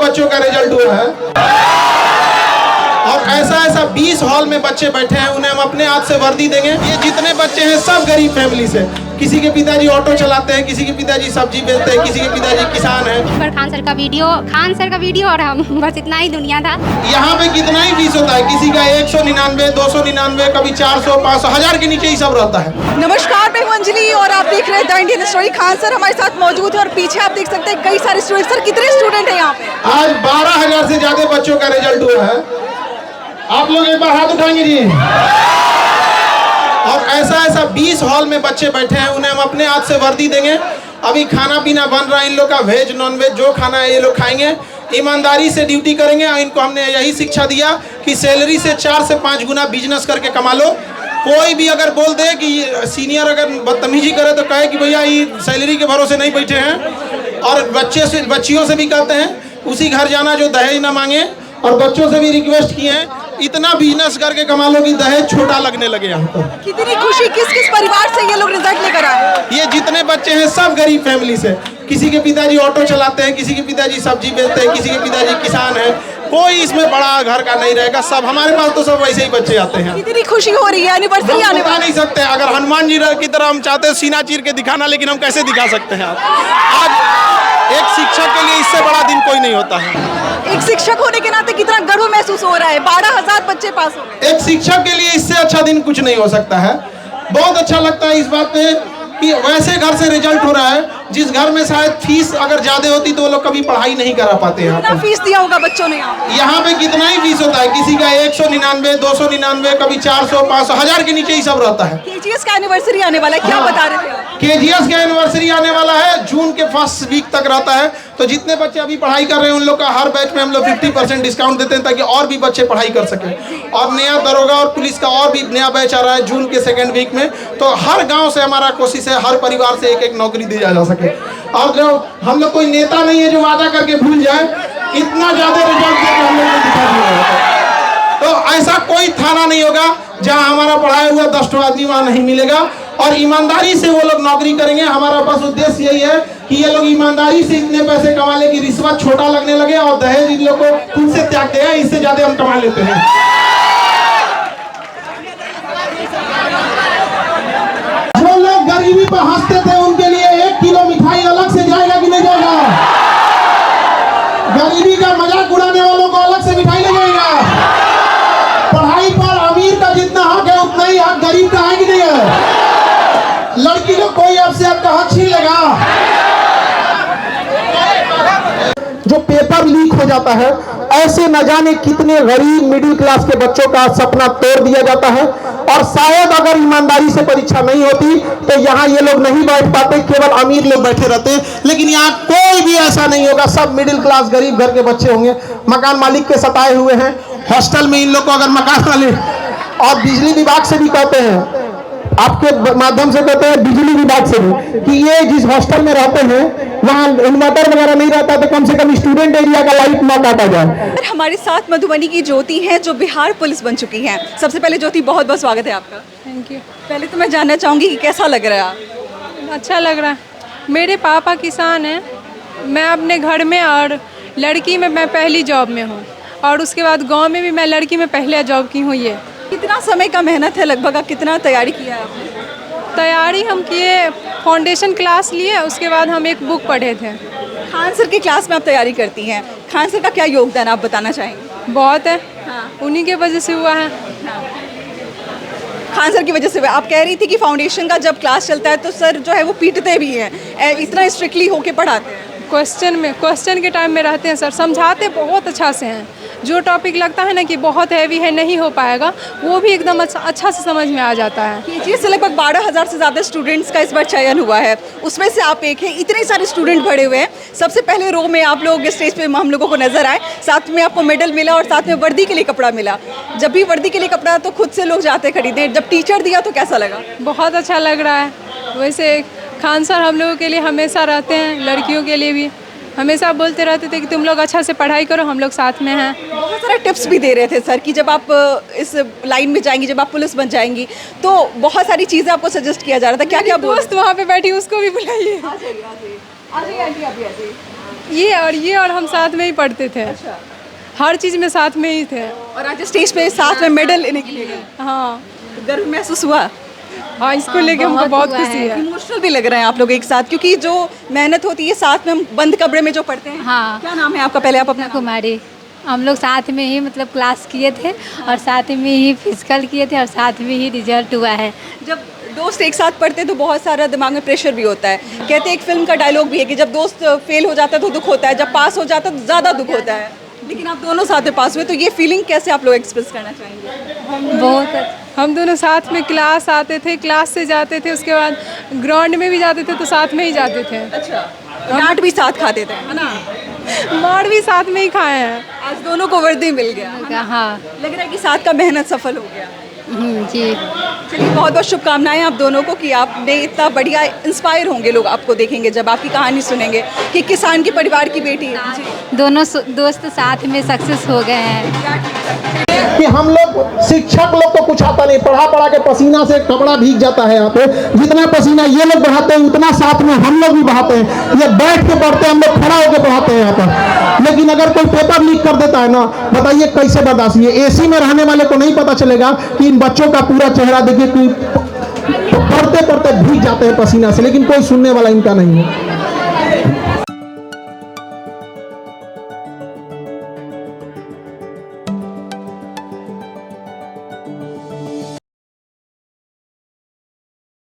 बच्चों का रिजल्ट हुआ है और ऐसा 20 हॉल में बच्चे बैठे हैं, उन्हें हम अपने हाथ से वर्दी देंगे। ये जितने बच्चे हैं सब गरीब फैमिली से, किसी के पिताजी ऑटो चलाते हैं, किसी के पिताजी सब्जी बेचते हैं, किसी के पिताजी किसान हैं। खान सर का वीडियो और हम बस इतना ही दुनिया था। यहाँ पे कितना ही फीस होता है, किसी का 199, 299, कभी 400, 500, 1000 के नीचे ही सब रहता है। नमस्कार, मैं हूं अंजलि और आप देख रहे हैं the Indian story. Khan sir हमारे साथ मौजूद है और पीछे आप देख सकते हैं कई सारे स्टूडेंट। सर कितने स्टूडेंट हैं यहाँ पे? आज 12,000 से ज्यादा बच्चों का रिजल्ट हुआ है। आप लोग एक बार हाथ उठाएंगे जी। और ऐसा 20 हॉल में बच्चे बैठे हैं, उन्हें हम अपने हाथ से वर्दी देंगे। अभी खाना पीना बन रहा है इन लोग का, वेज नॉन वेज जो खाना है ये लोग खाएंगे, ईमानदारी से ड्यूटी करेंगे। और इनको हमने यही शिक्षा दिया कि सैलरी से 4 से 5 गुना बिजनेस करके कमा लो। कोई भी अगर बोल दे कि सीनियर अगर बदतमीजी करे तो कहे कि भैया ये सैलरी के भरोसे नहीं बैठे हैं। और बच्चियों से भी कहते हैं उसी घर जाना जो दहेज ना मांगे। और बच्चों से भी रिक्वेस्ट किए हैं इतना बिजनेस करके कमा लो कि दहेज छोटा लगने लगे यहाँ पर। कितनी खुशी, किस परिवार से ये लोग रिजल्ट लेकर आए? ये जितने बच्चे हैं सब गरीब फैमिली से, किसी के पिताजी ऑटो चलाते हैं, किसी के पिताजी सब्जी बेचते हैं, किसी के पिताजी किसान हैं। कोई इसमें बड़ा घर का नहीं रहेगा, सब हमारे पास तो सब वैसे ही बच्चे आते हैं। कितनी खुशी हो रही है, एनिवर्सरी आने वाली। नहीं सकते, अगर हनुमान जी की तरह हम चाहते हैं सीना चीर के दिखाना, लेकिन हम कैसे दिखा सकते हैं। आज एक शिक्षक के लिए इससे बड़ा दिन कोई नहीं होता है। एक शिक्षक होने के नाते कितना गर्व महसूस हो रहा है, 12,000 बच्चे पास हो गए। एक शिक्षक के लिए इससे अच्छा दिन कुछ नहीं हो सकता है। बहुत अच्छा लगता है इस बात पे कि वैसे घर से रिजल्ट हो रहा है जिस घर में शायद फीस अगर ज्यादा होती तो वो लोग कभी पढ़ाई नहीं करा पाते। कितना फीस दिया होगा बच्चों ने? यहाँ पे कितना ही फीस होता है, किसी का 199, 299, कभी 400, 500, 1000 के नीचे ही सब रहता है। केजीएस का एनिवर्सरी आने वाला है, क्या बता रहे थे? केजीएस का एनिवर्सरी आने वाला है, जून के फर्स्ट वीक तक रहता है। तो जितने बच्चे अभी पढ़ाई कर रहे हैं उन लोग का हर बैच में हम लोग 50% डिस्काउंट देते हैं ताकि और भी बच्चे पढ़ाई कर सकें। और नया दरोगा और पुलिस का और भी नया बैच आ रहा है जून के 2nd वीक में। तो हर गांव से हमारा कोशिश है हर परिवार से एक नौकरी दी जा सके। और जो हम लोग कोई नेता नहीं है जो वादा करके भूल जाए, इतना ज्यादा रिजल्ट देकर हम लोग को दिखा दिया। तो ऐसा कोई थाना नहीं होगा जहां हमारा पढ़ाया हुआ 10 आदमी वहां नहीं मिलेगा। और ईमानदारी से वो लोग नौकरी करेंगे। हमारा बस उद्देश्य यही है कि ये लोग ईमानदारी से इतने पैसे कमा ले कि रिश्वत छोटा लगने लगे और दहेज इन लोग को खुद से त्यागते हैं, इससे ज्यादा हम कमा लेते हैं। जो लोग गरीबी पर हंसते थे उनके लिए 1 किलो मिठाई अलग से जाएगा कि नहीं जाएगा? गरीबी का मजाक उड़ाने वालों को अलग से मिठाई ले जाएगा। पढ़ाई पर अमीर का जितना हक है उतना ही हक गरीब का है कि नहीं है? लड़की को कोई आपसे आपका हक छीन लेगा। जो पेपर लीक हो जाता है, ऐसे न जाने कितने गरीब मिडिल क्लास के बच्चों का सपना तोड़ दिया जाता है। और शायद अगर ईमानदारी से परीक्षा नहीं होती तो यहाँ ये लोग नहीं बैठ पाते, केवल अमीर लोग बैठे रहते। लेकिन यहाँ कोई भी ऐसा नहीं होगा, सब मिडिल क्लास गरीब घर के बच्चे होंगे। मकान मालिक के सताए हुए हैं, हॉस्टल में इन लोग को अगर मकान मालिक और बिजली विभाग से भी कहते हैं, आपके माध्यम से कहते हैं बिजली विभाग से भी, कि ये जिस हॉस्टल में रहते हैं वहाँ इन्वर्टर वगैरह नहीं रहता तो कम से कम स्टूडेंट एरिया का लाइट ना काटा जाए। हमारे साथ मधुबनी की ज्योति हैं जो बिहार पुलिस बन चुकी हैं। सबसे पहले ज्योति बहुत बहुत स्वागत है आपका। Thank you. पहले तो मैं जानना चाहूँगी कि कैसा लग रहा है? अच्छा लग रहा है। मेरे पापा किसान हैं, मैं अपने घर में और लड़की में मैं पहली जॉब में हूँ और उसके बाद गांव में भी मैं लड़की में पहले जॉब की हूँ। ये कितना समय का मेहनत है लगभग, कितना तैयारी किया है आपने? तैयारी हम किए, फाउंडेशन क्लास लिए, उसके बाद हम एक बुक पढ़े थे। खान सर की क्लास में आप तैयारी करती हैं, खान सर का क्या योगदान आप बताना चाहेंगे? बहुत है। हाँ। उन्हीं के वजह से हुआ है। खान सर की वजह से हुआ। आप कह रही थी कि फाउंडेशन का जब क्लास चलता है तो सर जो है वो पीटते भी हैं, इतना स्ट्रिक्टली होके पढ़ाते हैं। क्वेश्चन के टाइम में रहते हैं सर, समझाते बहुत अच्छा से हैं। जो टॉपिक लगता है ना कि बहुत हैवी है, नहीं हो पाएगा, वो भी एकदम अच्छा से समझ में आ जाता है। केजीएस से लगभग 12,000 से ज़्यादा स्टूडेंट्स का इस बार चयन हुआ है, उसमें से आप एक हैं। इतने सारे स्टूडेंट भरे हुए हैं, सबसे पहले रो में आप लोग स्टेज पे हम लोगों को नजर आए, साथ में आपको मेडल मिला और साथ में वर्दी के लिए कपड़ा मिला। जब भी वर्दी के लिए कपड़ा तो खुद से लोग जाते खरीदने, जब टीचर दिया तो कैसा लगा? बहुत अच्छा लग रहा है। वैसे खान सर हम लोगों के लिए हमेशा रहते हैं, लड़कियों के लिए भी हमेशा बोलते रहते थे कि तुम लोग अच्छा से पढ़ाई करो, हम लोग साथ में हैं। बहुत सारे टिप्स भी दे रहे थे सर कि जब आप इस लाइन में जाएंगी, जब आप पुलिस बन जाएंगी तो बहुत सारी चीज़ें आपको सजेस्ट किया जा रहा था। क्या क्या दोस्त वहाँ पे बैठी, उसको भी बुलाइए। ये और हम साथ में ही पढ़ते थे। हर चीज़ में साथ में ही थे। और आज स्टेज पे साथ में मेडल लेने के लिए गए, हाँ गर्व महसूस हुआ? हाँ, इसको लेके हमको बहुत खुशी है। इमोशनल भी लग रहे हैं आप लोग एक साथ, क्योंकि जो मेहनत होती है साथ में हम बंद कमरे में जो पढ़ते हैं। हाँ। क्या नाम है आपका? पहले आप अपना कुमारी। हम लोग साथ में ही मतलब क्लास किए थे और साथ में ही फिजिकल किए थे और साथ में ही रिजल्ट हुआ है। जब दोस्त एक साथ पढ़ते हैं तो बहुत सारा दिमाग में प्रेशर भी होता है। कहते हैं एक फिल्म का डायलॉग भी है कि जब दोस्त फेल हो जाता है तो दुख होता है, जब पास हो जाता है तो ज़्यादा दुख होता है। लेकिन आप दोनों साथ में पास हुए, तो ये फीलिंग कैसे आप लोग एक्सप्रेस करना चाहेंगे? बहुत हम दोनों साथ में क्लास आते थे, क्लास से जाते थे, उसके बाद ग्राउंड में भी जाते थे तो साथ में ही जाते थे। अच्छा, डांट भी साथ खाते थे, है ना? मार भी साथ में ही खाए हैं। आज दोनों को वर्दी मिल गया। हाँ लग रहा है कि साथ का मेहनत सफल हो गया। जी। चलिए, बहुत बहुत शुभकामनाएं आप दोनों को कि आपने इतना बढ़िया, इंस्पायर होंगे लोग आपको देखेंगे जब आपकी कहानी सुनेंगे कि किसान के परिवार की बेटी है। जी। दोनों दोस्त साथ में सक्सेस हो गए हैं। कि हम लोग शिक्षक लोग को कुछ आता नहीं, पढ़ा पढ़ा के पसीना से कपड़ा भीग जाता है यहाँ पे। जितना पसीना ये लोग बहाते हैं उतना साथ में हम लोग भी बहाते हैं। ये बैठ के पढ़ते हैं, हम लोग खड़ा होकर पढ़ाते हैं यहाँ पर। लेकिन अगर कोई पेपर लीक कर देता है ना, बताइए कैसे बर्दाश्त। ये एसी में रहने वाले को नहीं पता चलेगा कि इन बच्चों का पूरा चेहरा देखिए कि पढ़ते पढ़ते भीग जाते हैं पसीना से, लेकिन कोई सुनने वाला इनका नहीं है।